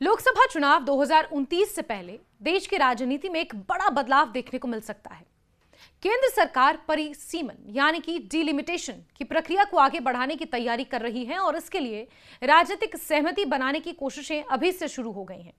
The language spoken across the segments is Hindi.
लोकसभा चुनाव 2029 से पहले देश की राजनीति में एक बड़ा बदलाव देखने को मिल सकता है। केंद्र सरकार परिसीमन यानी कि डिलिमिटेशन की प्रक्रिया को आगे बढ़ाने की तैयारी कर रही है और इसके लिए राजनीतिक सहमति बनाने की कोशिशें अभी से शुरू हो गई हैं।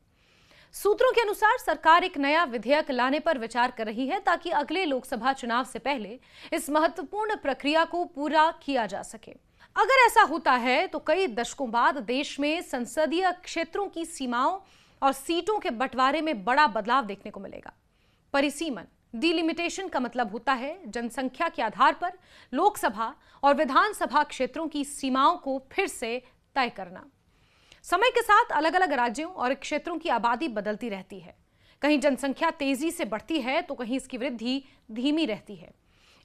सूत्रों के अनुसार सरकार एक नया विधेयक लाने पर विचार कर रही है ताकि अगले लोकसभा चुनाव से पहले इस महत्वपूर्ण प्रक्रिया को पूरा किया जा सके। अगर ऐसा होता है तो कई दशकों बाद देश में संसदीय क्षेत्रों की सीमाओं और सीटों के बंटवारे में बड़ा बदलाव देखने को मिलेगा। परिसीमन डिलिमिटेशन का मतलब होता है जनसंख्या के आधार पर लोकसभा और विधानसभा क्षेत्रों की सीमाओं को फिर से तय करना। समय के साथ अलग अलग राज्यों और क्षेत्रों की आबादी बदलती रहती है। कहीं जनसंख्या तेजी से बढ़ती है तो कहीं इसकी वृद्धि धीमी रहती है।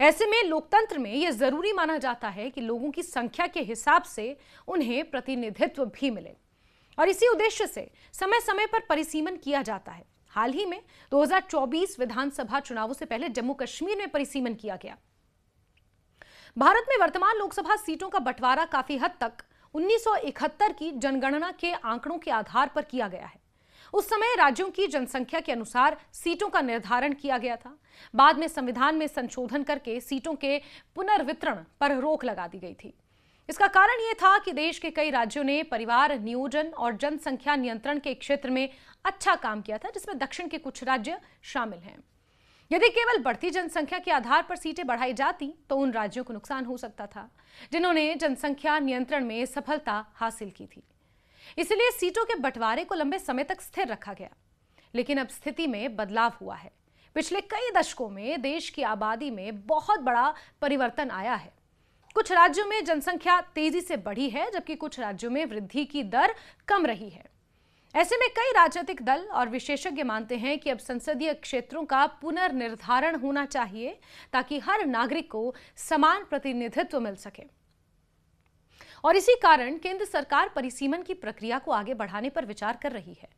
ऐसे में लोकतंत्र में यह जरूरी माना जाता है कि लोगों की संख्या के हिसाब से उन्हें प्रतिनिधित्व भी मिले और इसी उद्देश्य से समय समय पर परिसीमन किया जाता है। हाल ही में 2024 विधानसभा चुनावों से पहले जम्मू कश्मीर में परिसीमन किया गया। भारत में वर्तमान लोकसभा सीटों का बंटवारा काफी हद तक 1971 की जनगणना के आंकड़ों के आधार पर किया गया है। उस समय राज्यों की जनसंख्या के अनुसार सीटों का निर्धारण किया गया था। बाद में संविधान में संशोधन करके सीटों के पुनर्वितरण पर रोक लगा दी गई थी। इसका कारण यह था कि देश के कई राज्यों ने परिवार नियोजन और जनसंख्या नियंत्रण के क्षेत्र में अच्छा काम किया था, जिसमें दक्षिण के कुछ राज्य शामिल हैं। यदि केवल बढ़ती जनसंख्या के आधार पर सीटें बढ़ाई जाती तो उन राज्यों को नुकसान हो सकता था जिन्होंने जनसंख्या नियंत्रण में सफलता हासिल की थी। इसलिए सीटों के बंटवारे को लंबे समय तक स्थिर रखा गया। लेकिन अब स्थिति में बदलाव हुआ है। पिछले कई दशकों में देश की आबादी में बहुत बड़ा परिवर्तन आया है। कुछ राज्यों में जनसंख्या तेजी से बढ़ी है जबकि कुछ राज्यों में वृद्धि की दर कम रही है। ऐसे में कई राजनीतिक दल और विशेषज्ञ मानते हैं कि अब संसदीय क्षेत्रों का पुनर्निर्धारण होना चाहिए ताकि हर नागरिक को समान प्रतिनिधित्व मिल सके। और इसी कारण केंद्र सरकार परिसीमन की प्रक्रिया को आगे बढ़ाने पर विचार कर रही है।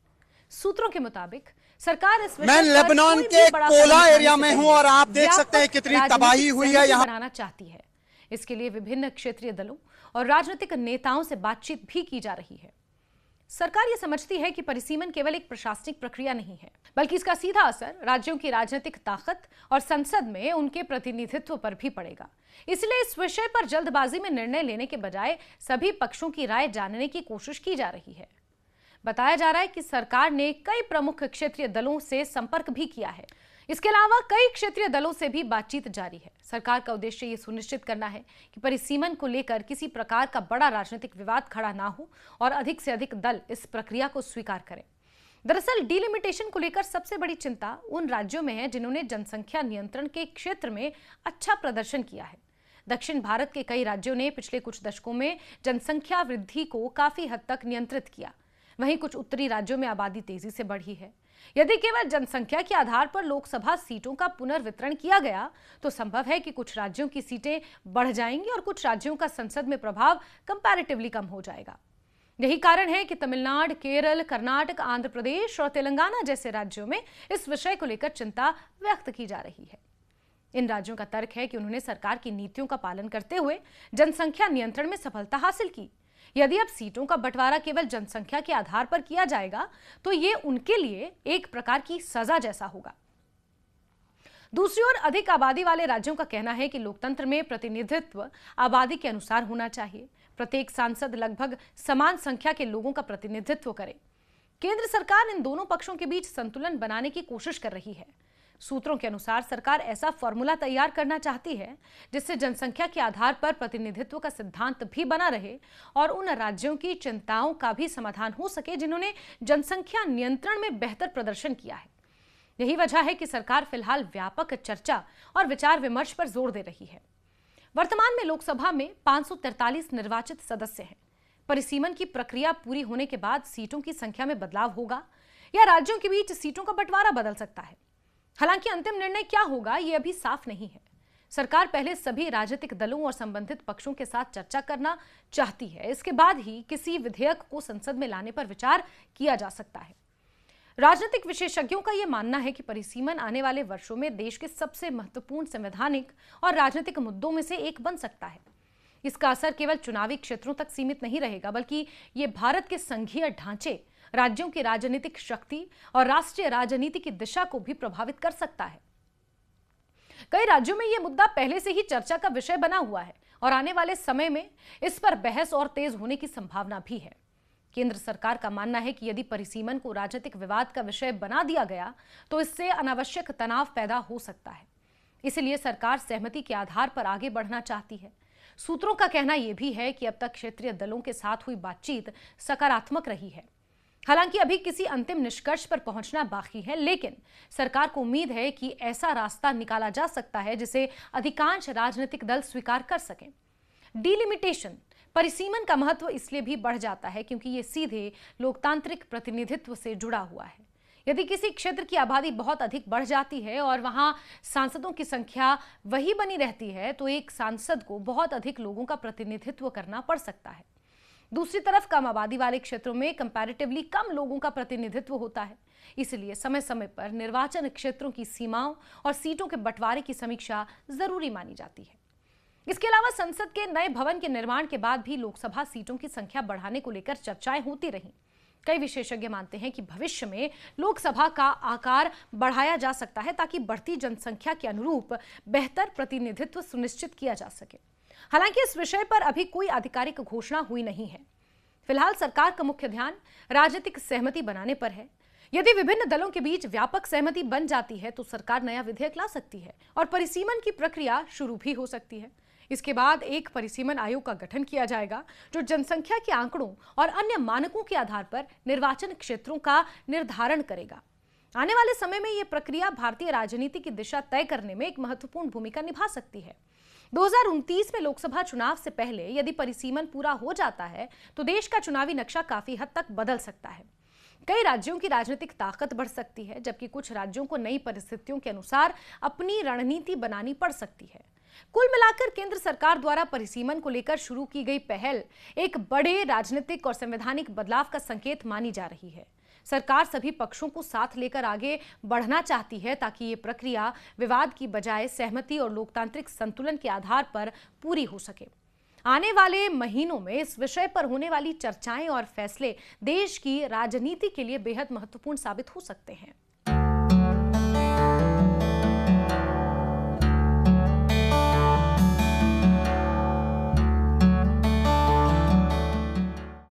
सूत्रों के मुताबिक सरकार इस मैं लेबनान के कोला एरिया में हूं और आप देख सकते हैं कितनी तबाही हुई है यहाँ बनाना चाहती है। इसके लिए विभिन्न क्षेत्रीय दलों और राजनीतिक नेताओं से बातचीत भी की जा रही है। सरकार ये समझती है कि परिसीमन केवल एक प्रशासनिक प्रक्रिया नहीं है, बल्कि इसका सीधा असर राज्यों की राजनीतिक ताकत और संसद में उनके प्रतिनिधित्व पर भी पड़ेगा। इसलिए इस विषय पर जल्दबाजी में निर्णय लेने के बजाय सभी पक्षों की राय जानने की कोशिश की जा रही है। बताया जा रहा है कि सरकार ने कई प्रमुख क्षेत्रीय दलों से संपर्क भी किया है। इसके अलावा कई क्षेत्रीय दलों से भी बातचीत जारी है। सरकार का उद्देश्य ये सुनिश्चित करना है कि परिसीमन को लेकर किसी प्रकार का बड़ा राजनीतिक विवाद खड़ा ना हो और अधिक से अधिक दल इस प्रक्रिया को स्वीकार करें। दरअसल डिलिमिटेशन को लेकर सबसे बड़ी चिंता उन राज्यों में है जिन्होंने जनसंख्या नियंत्रण के क्षेत्र में अच्छा प्रदर्शन किया है। दक्षिण भारत के कई राज्यों ने पिछले कुछ दशकों में जनसंख्या वृद्धि को काफी हद तक नियंत्रित किया। वहीं कुछ उत्तरी राज्यों में आबादी तेजी से बढ़ी है। यदि केवल जनसंख्या के आधार पर लोकसभा सीटों का पुनर्वितरण किया गया तो संभव है कि कुछ राज्यों की सीटें बढ़ जाएंगी और कुछ राज्यों का संसद में प्रभाव कंपैरेटिवली कम हो जाएगा। यही कारण है कि तमिलनाडु, केरल, कर्नाटक, आंध्र प्रदेश और तेलंगाना जैसे राज्यों में इस विषय को लेकर चिंता व्यक्त की जा रही है। इन राज्यों का तर्क है कि उन्होंने सरकार की नीतियों का पालन करते हुए जनसंख्या नियंत्रण में सफलता हासिल की। यदि अब सीटों का बंटवारा केवल जनसंख्या के आधार पर किया जाएगा तो ये उनके लिए एक प्रकार की सजा जैसा होगा। दूसरी ओर अधिक आबादी वाले राज्यों का कहना है कि लोकतंत्र में प्रतिनिधित्व आबादी के अनुसार होना चाहिए। प्रत्येक सांसद लगभग समान संख्या के लोगों का प्रतिनिधित्व करे। केंद्र सरकार इन दोनों पक्षों के बीच संतुलन बनाने की कोशिश कर रही है। सूत्रों के अनुसार सरकार ऐसा फॉर्मूला तैयार करना चाहती है जिससे जनसंख्या के आधार पर प्रतिनिधित्व का सिद्धांत भी बना रहे और उन राज्यों की चिंताओं का भी समाधान हो सके जिन्होंने जनसंख्या नियंत्रण में बेहतर प्रदर्शन किया है। यही वजह है कि सरकार फिलहाल व्यापक चर्चा और विचार विमर्श पर जोर दे रही है। वर्तमान में लोकसभा में 543 निर्वाचित सदस्य हैं। परिसीमन की प्रक्रिया पूरी होने के बाद सीटों की संख्या में बदलाव होगा या राज्यों के बीच सीटों का बंटवारा बदल सकता है। हालांकि अंतिम निर्णय क्या होगा ये अभी साफ नहीं है। सरकार पहले सभी राजनीतिक दलों और संबंधित पक्षों के साथ चर्चा करना चाहती है। इसके बाद ही किसी विधेयक को संसद में लाने पर विचार किया जा सकता है। राजनीतिक विशेषज्ञों का यह मानना है कि परिसीमन आने वाले वर्षों में देश के सबसे महत्वपूर्ण संवैधानिक और राजनीतिक मुद्दों में से एक बन सकता है। इसका असर केवल चुनावी क्षेत्रों तक सीमित नहीं रहेगा, बल्कि ये भारत के संघीय ढांचे, राज्यों की राजनीतिक शक्ति और राष्ट्रीय राजनीति की दिशा को भी प्रभावित कर सकता है। कई राज्यों में यह मुद्दा पहले से ही चर्चा का विषय बना हुआ है और आने वाले समय में इस पर बहस और तेज होने की संभावना भी है। केंद्र सरकार का मानना है कि यदि परिसीमन को राजनीतिक विवाद का विषय बना दिया गया तो इससे अनावश्यक तनाव पैदा हो सकता है। इसलिए सरकार सहमति के आधार पर आगे बढ़ना चाहती है। सूत्रों का कहना यह भी है कि अब तक क्षेत्रीय दलों के साथ हुई बातचीत सकारात्मक रही है। हालांकि अभी किसी अंतिम निष्कर्ष पर पहुंचना बाकी है, लेकिन सरकार को उम्मीद है कि ऐसा रास्ता निकाला जा सकता है जिसे अधिकांश राजनीतिक दल स्वीकार कर सकें। डिलिमिटेशन परिसीमन का महत्व इसलिए भी बढ़ जाता है क्योंकि ये सीधे लोकतांत्रिक प्रतिनिधित्व से जुड़ा हुआ है। यदि किसी क्षेत्र की आबादी बहुत अधिक बढ़ जाती है और वहां सांसदों की संख्या वही बनी रहती है तो एक सांसद को बहुत अधिक लोगों का प्रतिनिधित्व करना पड़ सकता है। दूसरी तरफ कम आबादी वाले क्षेत्रों में कंपैरेटिवली कम लोगों का प्रतिनिधित्व होता है। इसलिए समय समय पर निर्वाचन क्षेत्रों की सीमाओं और सीटों के बंटवारे की समीक्षा जरूरी मानी जाती है। इसके अलावा संसद के नए भवन के निर्माण के बाद भी लोकसभा सीटों की संख्या बढ़ाने को लेकर चर्चाएं होती रहीं। कई विशेषज्ञ मानते हैं कि भविष्य में लोकसभा का आकार बढ़ाया जा सकता है ताकि बढ़ती जनसंख्या के अनुरूप बेहतर प्रतिनिधित्व सुनिश्चित किया जा सके। हालांकि इस विषय पर अभी कोई आधिकारिक घोषणा हुई नहीं है। फिलहाल सरकार का मुख्य ध्यान राजनीतिक सहमति बनाने पर है। यदि विभिन्न दलों के बीच व्यापक सहमति बन जाती है तो सरकार नया विधेयक ला सकती है और परिसीमन की प्रक्रिया शुरू भी हो सकती है। इसके बाद एक परिसीमन आयोग का गठन किया जाएगा जो जनसंख्या के आंकड़ों और अन्य मानकों के आधार पर निर्वाचन क्षेत्रों का निर्धारण करेगा। आने वाले समय में यह प्रक्रिया भारतीय राजनीति की दिशा तय करने में एक महत्वपूर्ण भूमिका निभा सकती है। 2029 में लोकसभा चुनाव से पहले यदि परिसीमन पूरा हो जाता है तो देश का चुनावी नक्शा काफी हद तक बदल सकता है। कई राज्यों की राजनीतिक ताकत बढ़ सकती है जबकि कुछ राज्यों को नई परिस्थितियों के अनुसार अपनी रणनीति बनानी पड़ सकती है। कुल मिलाकर केंद्र सरकार द्वारा परिसीमन को लेकर शुरू की गई पहल एक बड़े राजनीतिक और संवैधानिक बदलाव का संकेत मानी जा रही है। सरकार सभी पक्षों को साथ लेकर आगे बढ़ना चाहती है ताकि ये प्रक्रिया विवाद की बजाय सहमति और लोकतांत्रिक संतुलन के आधार पर पूरी हो सके। आने वाले महीनों में इस विषय पर होने वाली चर्चाएं और फैसले देश की राजनीति के लिए बेहद महत्वपूर्ण साबित हो सकते हैं।